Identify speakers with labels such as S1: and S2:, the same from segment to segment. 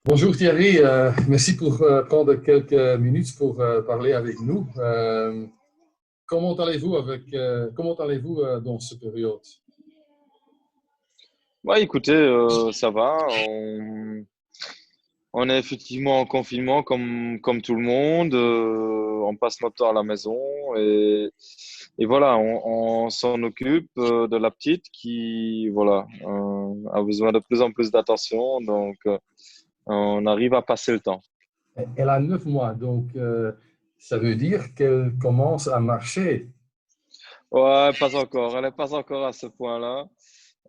S1: Bonjour Thierry, merci pour prendre quelques minutes pour parler avec nous. Comment allez-vous dans cette période?
S2: Ouais, écoutez, ça va. On est effectivement en confinement comme tout le monde. On passe notre temps à la maison et voilà, on s'en occupe de la petite qui, voilà, a besoin de plus en plus d'attention. Donc, on arrive à passer le temps.
S1: Elle a 9 mois, donc ça veut dire qu'elle commence à marcher.
S2: Ouais, pas encore. Elle n'est pas encore à ce point-là.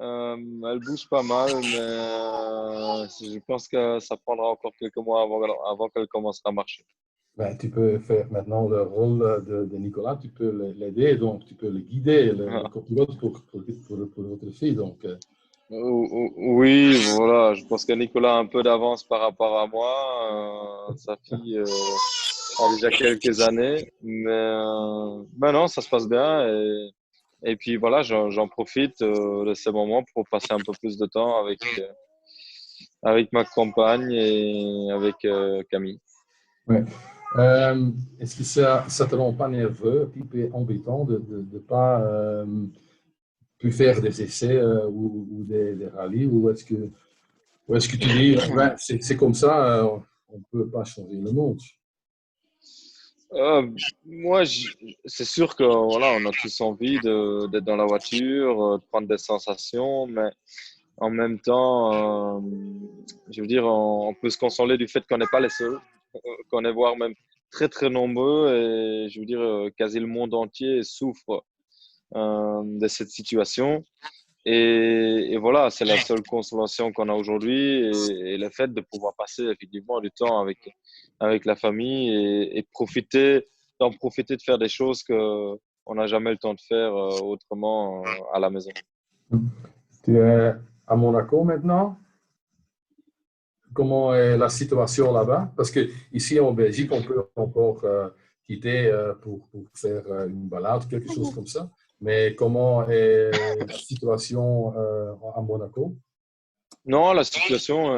S2: Elle bouge pas mal, mais je pense que ça prendra encore quelques mois avant qu'elle commence à marcher.
S1: Ben, tu peux faire maintenant le rôle de Nicolas, tu peux l'aider, donc tu peux le guider, le copilote pour votre fille. Donc,
S2: Oui, voilà, je pense que Nicolas a un peu d'avance par rapport à moi. Sa fille a déjà quelques années, mais non, ça se passe bien. Et puis voilà, j'en profite de ces moments pour passer un peu plus de temps avec ma compagne et avec Camille.
S1: ouais. Est-ce que ça te rend pas nerveux, un peu embêtant de ne pas pu faire des essais ou des rallyes ou est-ce que tu dis, ouais, c'est comme ça, on ne peut pas changer le monde?
S2: Euh, moi, c'est sûr que voilà, on a tous envie d'être dans la voiture, de prendre des sensations, mais en même temps, je veux dire, on peut se consoler du fait qu'on n'est pas les seuls, qu'on est voire même très très nombreux et je veux dire, quasi le monde entier souffre de cette situation. Et voilà, c'est la seule consolation qu'on a aujourd'hui et le fait de pouvoir passer effectivement du temps avec la famille et profiter, d'en profiter de faire des choses que on n'a jamais le temps de faire autrement à la maison.
S1: Tu es à Monaco maintenant. Comment est la situation là-bas? Parce que ici en Belgique, on peut encore quitter pour faire une balade, quelque chose comme ça. Mais comment est la situation à Monaco?
S2: Non, la situation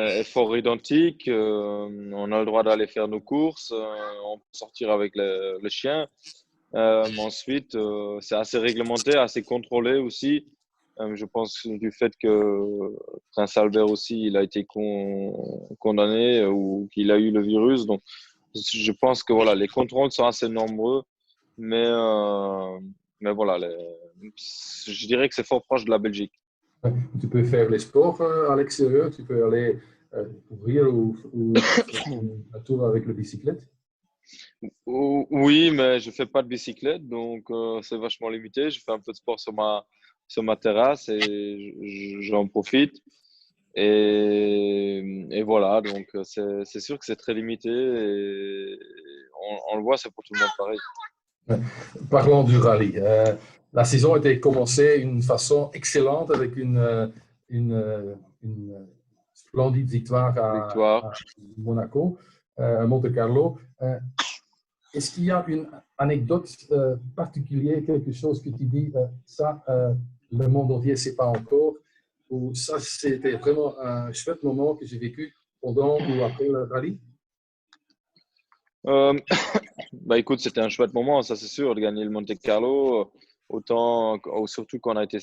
S2: est fort identique. On a le droit d'aller faire nos courses, on peut sortir avec le chien. Ensuite, c'est assez réglementé, assez contrôlé aussi. Je pense du fait que Prince Albert aussi, il a été condamné ou qu'il a eu le virus. Donc, je pense que voilà, les contrôles sont assez nombreux, mais, euh, mais voilà, je dirais que c'est fort proche de la Belgique.
S1: Tu peux faire les sports à l'extérieur, tu peux aller courir ou faire un tour avec la bicyclette.
S2: Oui, mais je fais pas de bicyclette, donc c'est vachement limité. Je fais un peu de sport sur ma terrasse et j'en profite. Et voilà, donc c'est sûr que c'est très limité et on le voit, c'est pour tout le monde pareil.
S1: Parlons du rallye. La saison a été commencée d'une façon excellente avec une splendide victoire
S2: Victoire.
S1: à Monaco, à Monte Carlo. Est-ce qu'il y a une anecdote particulière, quelque chose que tu dis, ça, le monde entier ne sait pas encore, ou ça, c'était vraiment un chouette moment que j'ai vécu pendant ou après le rallye?
S2: Euh, Bah écoute, c'était un chouette moment, ça c'est sûr, de gagner le Monte Carlo, surtout qu'on a été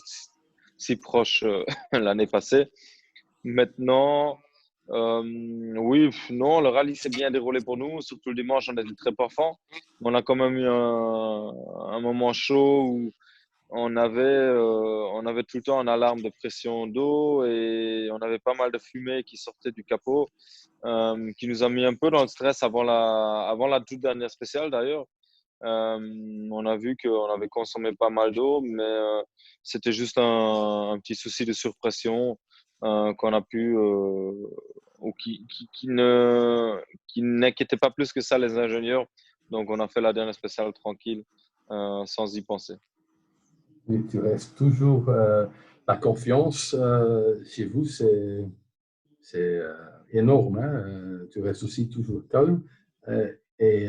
S2: si proche l'année passée. Maintenant, oui, non, le rallye s'est bien déroulé pour nous, surtout le dimanche, on était très performants. On a quand même eu un moment chaud où on avait tout le temps une alarme de pression d'eau et on avait pas mal de fumée qui sortait du capot, qui nous a mis un peu dans le stress avant la toute dernière spéciale d'ailleurs. On a vu qu'on avait consommé pas mal d'eau, mais c'était juste un petit souci de surpression qu'on a pu, ou qui n'inquiétait pas plus que ça les ingénieurs. Donc on a fait la dernière spéciale tranquille, sans y penser.
S1: Et tu restes toujours la confiance chez vous, c'est énorme. Hein? Tu restes aussi toujours calme. Et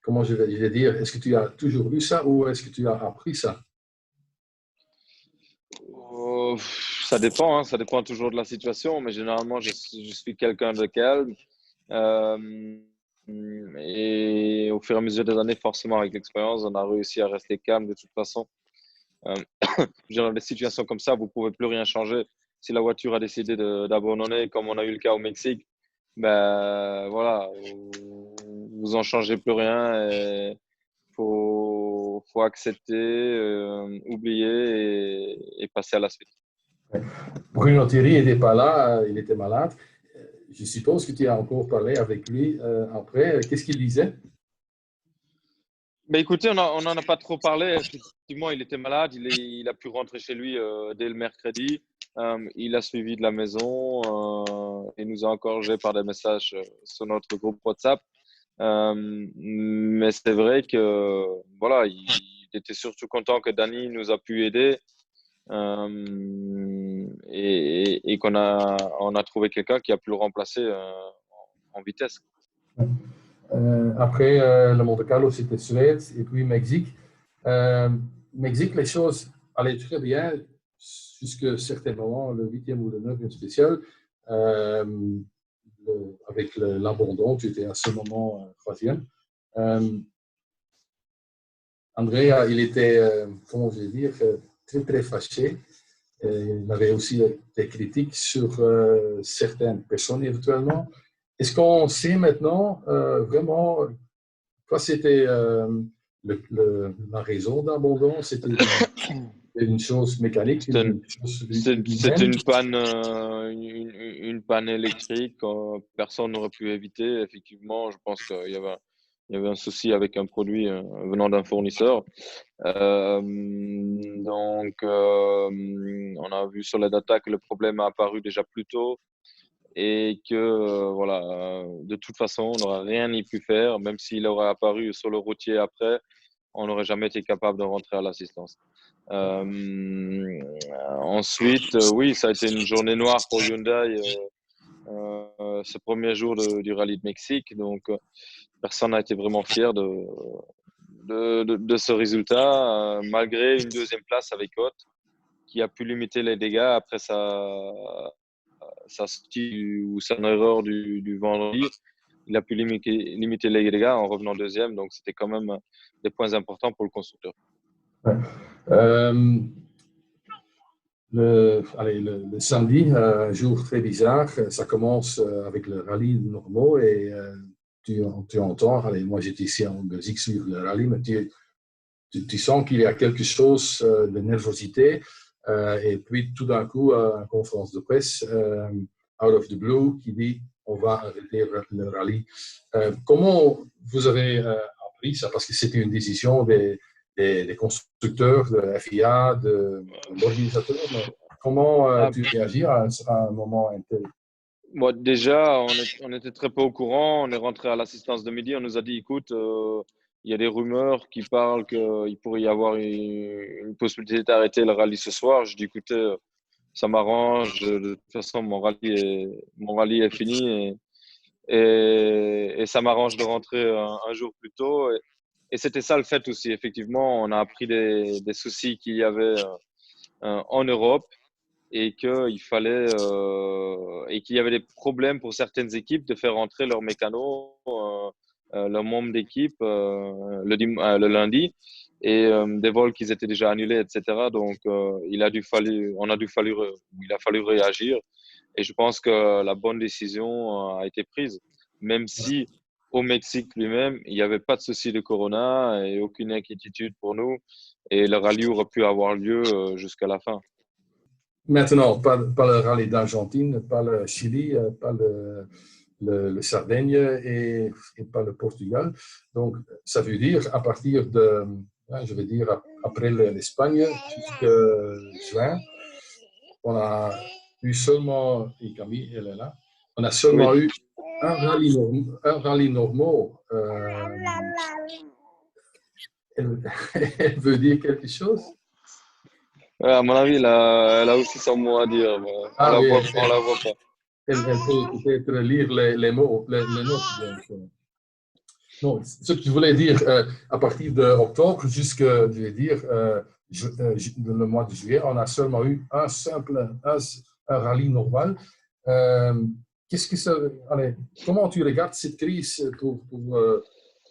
S1: comment je vais dire, est-ce que tu as toujours eu ça ou est-ce que tu as appris ça?
S2: Euh, Ça dépend, hein, ça dépend toujours de la situation, mais généralement, je suis quelqu'un de calme. Euh, et au fur et à mesure des années, forcément, avec l'expérience, on a réussi à rester calme de toute façon. Euh, dans des situations comme ça, vous ne pouvez plus rien changer. Si la voiture a décidé d'abandonner, comme on a eu le cas au Mexique, ben voilà, vous en changez plus rien. Il faut accepter, oublier et passer à la suite.
S1: Bruno Thierry n'était pas là, il était malade. Je suppose que tu as encore parlé avec lui après. Qu'est-ce qu'il disait?
S2: Mais écoutez, on n'en a pas trop parlé. Effectivement, il était malade. Il a pu rentrer chez lui dès le mercredi. Il a suivi de la maison et nous a encouragés par des messages sur notre groupe WhatsApp. Mais c'est vrai que voilà, il était surtout content que Dani nous a pu aider et on a trouvé quelqu'un qui a pu le remplacer en vitesse.
S1: Après le Monte Carlo, c'était Suède et puis Mexique. Mexique, les choses allaient très bien jusqu'à certains moments, le 8e ou le 9e spécial. Avec l'abandon, tu étais à ce moment 3e. André, il était, comment je vais dire, très, très fâché. Il avait aussi des critiques sur certaines personnes éventuellement. Est-ce qu'on sait maintenant vraiment quoi c'était la raison d'abandon? C'était une chose mécanique,
S2: C'était une panne électrique que personne n'aurait pu éviter. Effectivement, je pense qu'il y avait un souci avec un produit venant d'un fournisseur. On a vu sur la data que le problème a apparu déjà plus tôt et que voilà, de toute façon, on n'aurait rien y pu faire, même s'il aurait apparu sur le routier après, on n'aurait jamais été capable de rentrer à l'assistance. Ensuite, oui, ça a été une journée noire pour Hyundai ce premier jour du rallye de Mexique. Donc, personne n'a été vraiment fier de ce résultat, malgré une deuxième place avec Ott, qui a pu limiter les dégâts après sa sortie ou son erreur du vendredi. Il a pu limiter les dégâts en revenant deuxième. Donc, c'était quand même des points importants pour le constructeur.
S1: Ouais. Le samedi, un jour très bizarre, ça commence avec le rallye normaux et tu entends, allez, moi j'étais ici en Belgique sur le rallye, mais tu sens qu'il y a quelque chose de nervosité et puis tout d'un coup, une conférence de presse, out of the blue, qui dit on va arrêter le rallye. Comment vous avez appris ça? Parce que c'était une décision des constructeurs, de FIA, de l'organisateur. Comment tu réagis à un moment tel?
S2: Bon, déjà, on était très peu au courant. On est rentré à l'assistance de midi. On nous a dit, écoute, il y a des rumeurs qui parlent qu'il pourrait y avoir une possibilité d'arrêter le rallye ce soir. Je dis, écoutez, ça m'arrange. De toute façon, mon rallye est fini et ça m'arrange de rentrer un jour plus tôt. Et c'était ça le fait aussi. Effectivement, on a appris des soucis qu'il y avait en Europe et qu'il y avait des problèmes pour certaines équipes de faire rentrer leurs mécanos, leurs membres d'équipe le lundi et des vols qui étaient déjà annulés, etc. Donc, il a fallu réagir et je pense que la bonne décision a été prise, même si au Mexique lui-même, il n'y avait pas de souci de corona et aucune inquiétude pour nous et le rallye aurait pu avoir lieu jusqu'à la fin.
S1: Maintenant, pas le rallye d'Argentine, pas le Chili, pas le Sardaigne et pas le Portugal. Donc, ça veut dire à partir de, je vais dire, après l'Espagne jusqu'à juin, on a eu seulement, et Camille, elle est là, on a seulement eu un rallye normal. Elle veut dire quelque chose?
S2: Ouais, à mon avis, elle a aussi son mot à dire. On la voit pas.
S1: Elle peut peut-être lire les mots, les notes. Donc, non, ce que je voulais dire, à partir d'octobre jusqu'à, je vais dire, le mois de juillet, on a seulement eu un rallye normal. Qu'est-ce que ça, allez, comment tu regardes cette crise pour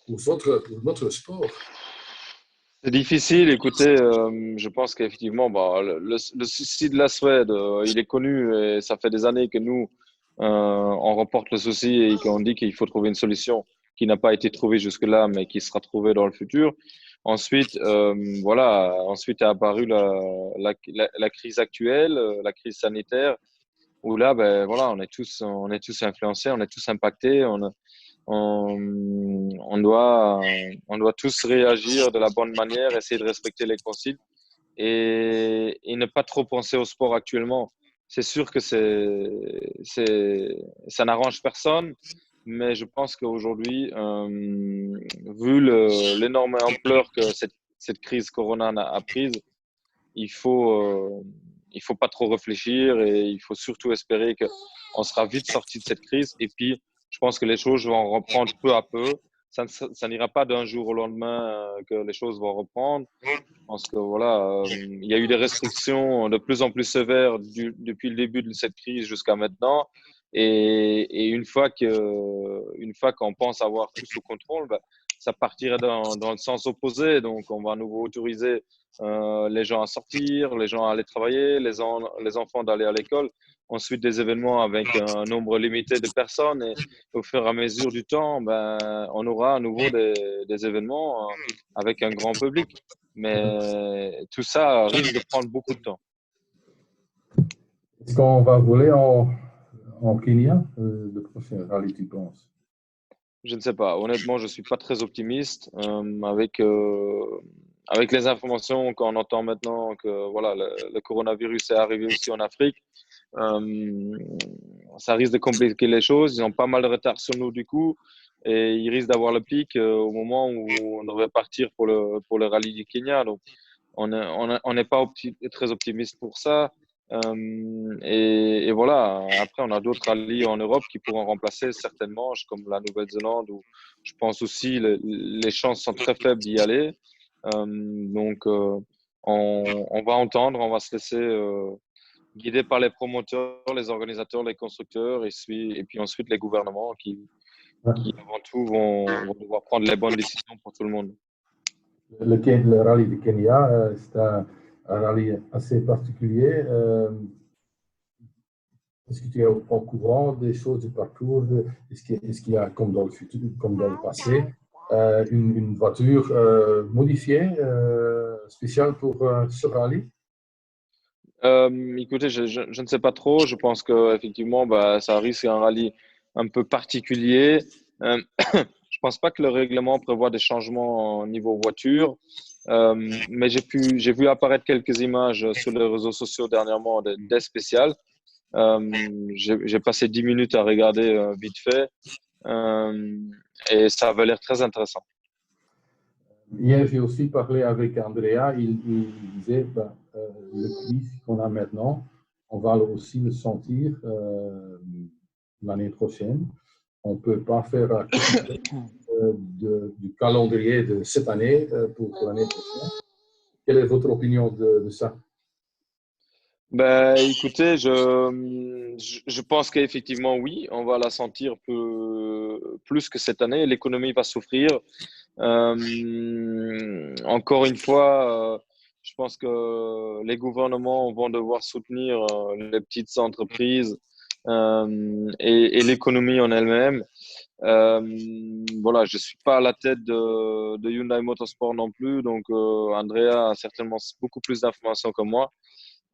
S1: votre sport?
S2: C'est difficile. Écoutez, je pense qu'effectivement, bah, le souci de la Suède, il est connu et ça fait des années que nous, on reporte le souci et qu'on dit qu'il faut trouver une solution qui n'a pas été trouvée jusque-là, mais qui sera trouvée dans le futur. Ensuite, voilà, ensuite est apparue la crise actuelle, la crise sanitaire, où là, ben voilà, on est tous influencés, on est tous impactés, on doit tous réagir de la bonne manière, essayer de respecter les consignes et ne pas trop penser au sport actuellement. C'est sûr que ça n'arrange personne, mais je pense qu'aujourd'hui, vu l'énorme ampleur que cette crise Corona a prise, il faut, il faut pas trop réfléchir et il faut surtout espérer qu'on sera vite sorti de cette crise. Et puis, je pense que les choses vont reprendre peu à peu. Ça n'ira pas d'un jour au lendemain que les choses vont reprendre. Je pense que voilà, il y a eu des restrictions de plus en plus sévères depuis le début de cette crise jusqu'à maintenant. Et une fois qu'on pense avoir tout sous contrôle, ben, ça partirait dans le sens opposé. Donc, on va à nouveau autoriser les gens à sortir, les gens à aller travailler, les enfants d'aller à l'école. Ensuite, des événements avec un nombre limité de personnes. Et au fur et à mesure du temps, ben, on aura à nouveau des événements avec un grand public. Mais tout ça risque de prendre beaucoup de temps.
S1: Est-ce qu'on va voler en Kenya, le prochain rallye, tu penses?
S2: Je ne sais pas. Honnêtement, je suis pas très optimiste avec les informations qu'on entend maintenant que voilà le coronavirus est arrivé aussi en Afrique. Euh, Ça risque de compliquer les choses. Ils ont pas mal de retard sur nous du coup et ils risquent d'avoir le pic au moment où on devrait partir pour le rallye du Kenya. Donc on n'est pas très optimiste pour ça. Et voilà, après, on a d'autres rallyes en Europe qui pourront remplacer certaines manches, comme la Nouvelle-Zélande, où je pense aussi les chances sont très faibles d'y aller. Donc, on va entendre, on va se laisser guider par les promoteurs, les organisateurs, les constructeurs, et puis ensuite les gouvernements qui avant tout, vont devoir prendre les bonnes décisions pour tout le monde.
S1: Le rallye de Kenya, c'est un rallye assez particulier. Est-ce que tu es au courant des choses du parcours? Est-ce qu'il y a, comme dans le futur, comme dans le passé, une voiture modifiée, spéciale pour ce rallye?
S2: Écoutez, je ne sais pas trop. Je pense que effectivement, bah, ça risque un rallye un peu particulier. Euh, je pense pas que le règlement prévoit des changements au niveau voiture. Mais j'ai vu apparaître quelques images sur les réseaux sociaux dernièrement des spéciales. J'ai passé 10 minutes à regarder vite fait euh, et ça avait l'air très intéressant.
S1: Hier, j'ai aussi parlé avec Andrea. Il disait ben, le crise qu'on a maintenant, on va aussi le sentir l'année prochaine. On ne peut pas faire un du calendrier de cette année pour l'année prochaine. Quelle est votre opinion de ça?
S2: Ben, écoutez, je pense qu'effectivement, oui, on va la sentir plus que cette année. L'économie va souffrir. Encore une fois, je pense que les gouvernements vont devoir soutenir les petites entreprises et l'économie en elle-même. Voilà, je suis pas à la tête de Hyundai Motorsport non plus, donc Andrea a certainement beaucoup plus d'informations que moi.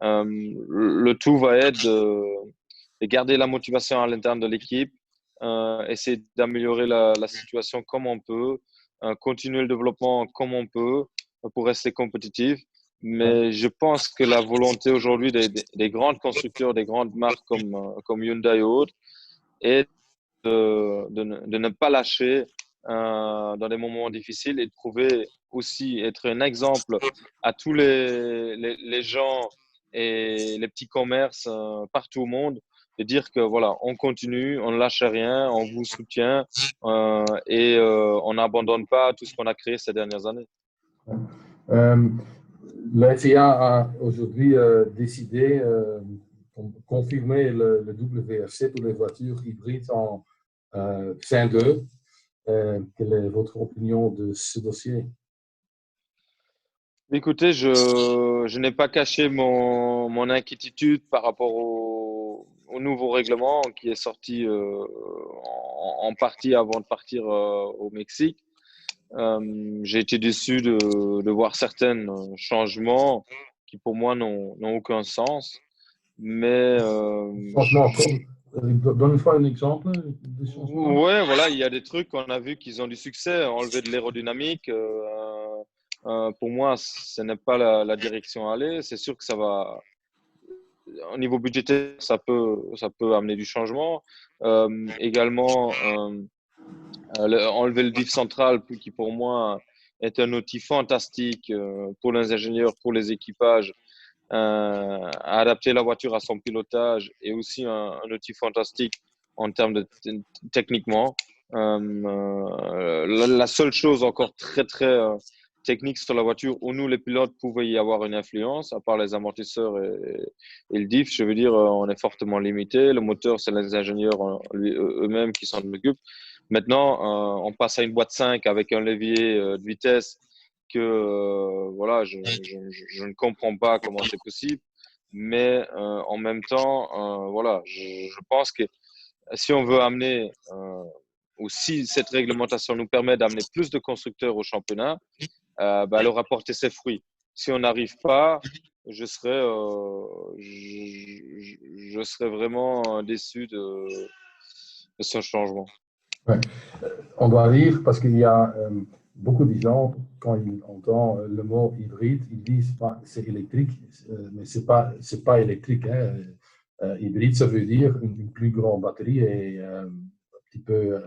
S2: Le tout va être de garder la motivation à l'interne de l'équipe, essayer d'améliorer la situation comme on peut, continuer le développement comme on peut pour rester compétitif. Mais je pense que la volonté aujourd'hui des grands constructeurs, des grandes marques comme Hyundai ou autres, est de ne pas lâcher dans des moments difficiles et de trouver aussi être un exemple à tous les gens et les petits commerces partout au monde, de dire que voilà, on continue, on ne lâche rien, on vous soutient et on n'abandonne pas tout ce qu'on a créé ces dernières années.
S1: Euh, La FIA a aujourd'hui décidé de confirmer le WRC pour les voitures hybrides en fin 2. Quelle est votre opinion de ce dossier?
S2: Écoutez, je n'ai pas caché mon inquiétude par rapport au nouveau règlement qui est sorti en partie avant de partir au Mexique. J'ai été déçu de voir certains changements qui pour moi n'ont aucun sens. Mais
S1: Franchement, donne-moi un exemple de changement.
S2: ouais, voilà, il y a des trucs qu'on a vu qu'ils ont du succès. Enlever de l'aérodynamique, pour moi, ce n'est pas la direction à aller. C'est sûr que ça va, au niveau budgétaire, ça peut amener du changement. Également, enlever le diff central, qui pour moi est un outil fantastique pour les ingénieurs, pour les équipages, à adapter la voiture à son pilotage et aussi un outil fantastique en termes de techniquement. La seule chose encore très très technique sur la voiture où nous les pilotes pouvaient y avoir une influence, à part les amortisseurs et le diff, je veux dire, on est fortement limité. Le moteur, c'est les ingénieurs eux-mêmes qui s'en occupent. Maintenant, on passe à une boîte 5 avec un levier de vitesse que voilà, je ne comprends pas comment c'est possible. Mais en même temps, voilà, je pense que si on veut amener, ou si cette réglementation nous permet d'amener plus de constructeurs au championnat, bah, elle aura porté ses fruits. Si on n'arrive pas, je serais vraiment déçu de ce changement.
S1: Ouais. On doit lire parce qu'il y a beaucoup de gens, quand ils entendent le mot hybride, ils disent c'est électrique, mais c'est pas électrique. Hein. Hybride, ça veut dire une plus grande batterie et un petit peu.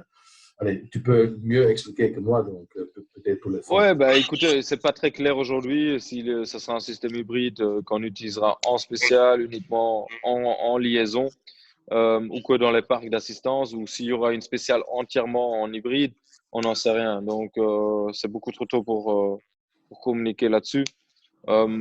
S1: Allez, tu peux mieux expliquer que moi, donc peut-être pour les fans.
S2: Ouais, bah écoutez, c'est pas très clair aujourd'hui si ça sera un système hybride qu'on utilisera en spécial, uniquement en liaison, ou que dans les parcs d'assistance, ou s'il y aura une spéciale entièrement en hybride, on n'en sait rien. Donc c'est beaucoup trop tôt pour communiquer là-dessus. Voilà,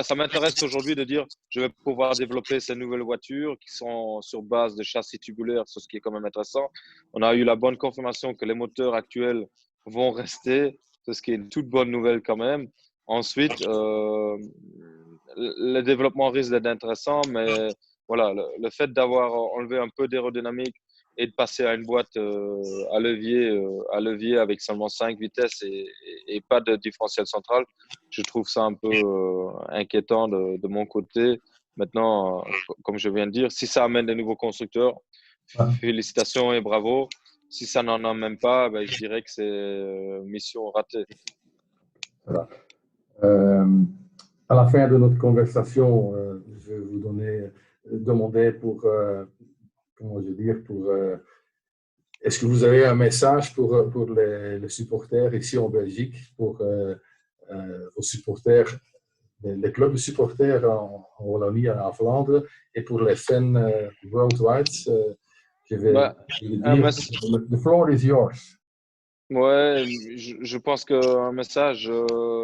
S2: ça m'intéresse aujourd'hui de dire, je vais pouvoir développer ces nouvelles voitures qui sont sur base de châssis tubulaires, ce qui est quand même intéressant. On a eu la bonne confirmation que les moteurs actuels vont rester, ce qui est une toute bonne nouvelle quand même. Ensuite, le développement risque d'être intéressant, mais voilà, le fait d'avoir enlevé un peu d'aérodynamique et de passer à une boîte à levier avec seulement 5 vitesses et pas de différentiel central, je trouve ça un peu inquiétant de mon côté. Maintenant, comme je viens de dire, si ça amène des nouveaux constructeurs, félicitations et bravo. Si ça n'en amène pas, ben, je dirais que c'est mission ratée.
S1: Voilà. À la fin de notre conversation, je vais vous demander pour, comment je veux dire, pour est-ce que vous avez un message pour les supporters ici en Belgique, pour vos supporters, les clubs de supporters en Wallonie, en Flandre, et pour les fans worldwide? Je vais
S2: Bah,
S1: dire, the floor is yours.
S2: ouais, je pense qu'un message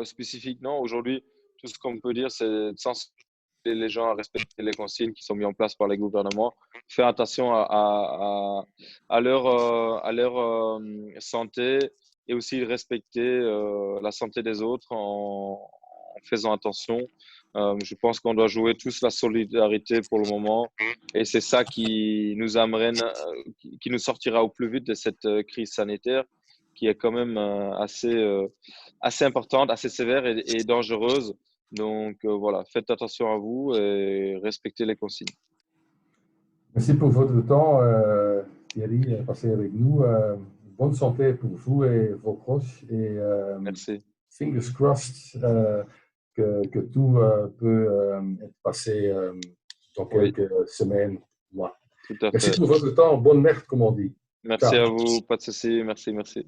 S2: spécifique, non. Aujourd'hui, tout ce qu'on peut dire, c'est de sensibiliser les gens à respecter les consignes qui sont mises en place par les gouvernements. Faire attention à leur santé et aussi respecter la santé des autres en faisant attention. Je pense qu'on doit jouer tous la solidarité pour le moment et c'est ça qui nous amène, qui nous sortira au plus vite de cette crise sanitaire qui est quand même assez importante, assez sévère et dangereuse. Donc voilà, faites attention à vous et respectez les consignes.
S1: Merci pour votre temps, Thierry, passé avec nous. Bonne santé pour vous et vos proches. Et
S2: Merci.
S1: fingers crossed que tout peut être passé dans
S2: Oui,
S1: quelques semaines, mois.
S2: tout à
S1: Merci
S2: fait.
S1: pour votre temps. Bonne merde, comme on dit.
S2: Merci
S1: Ciao.
S2: à vous, pas de souci. Merci, merci.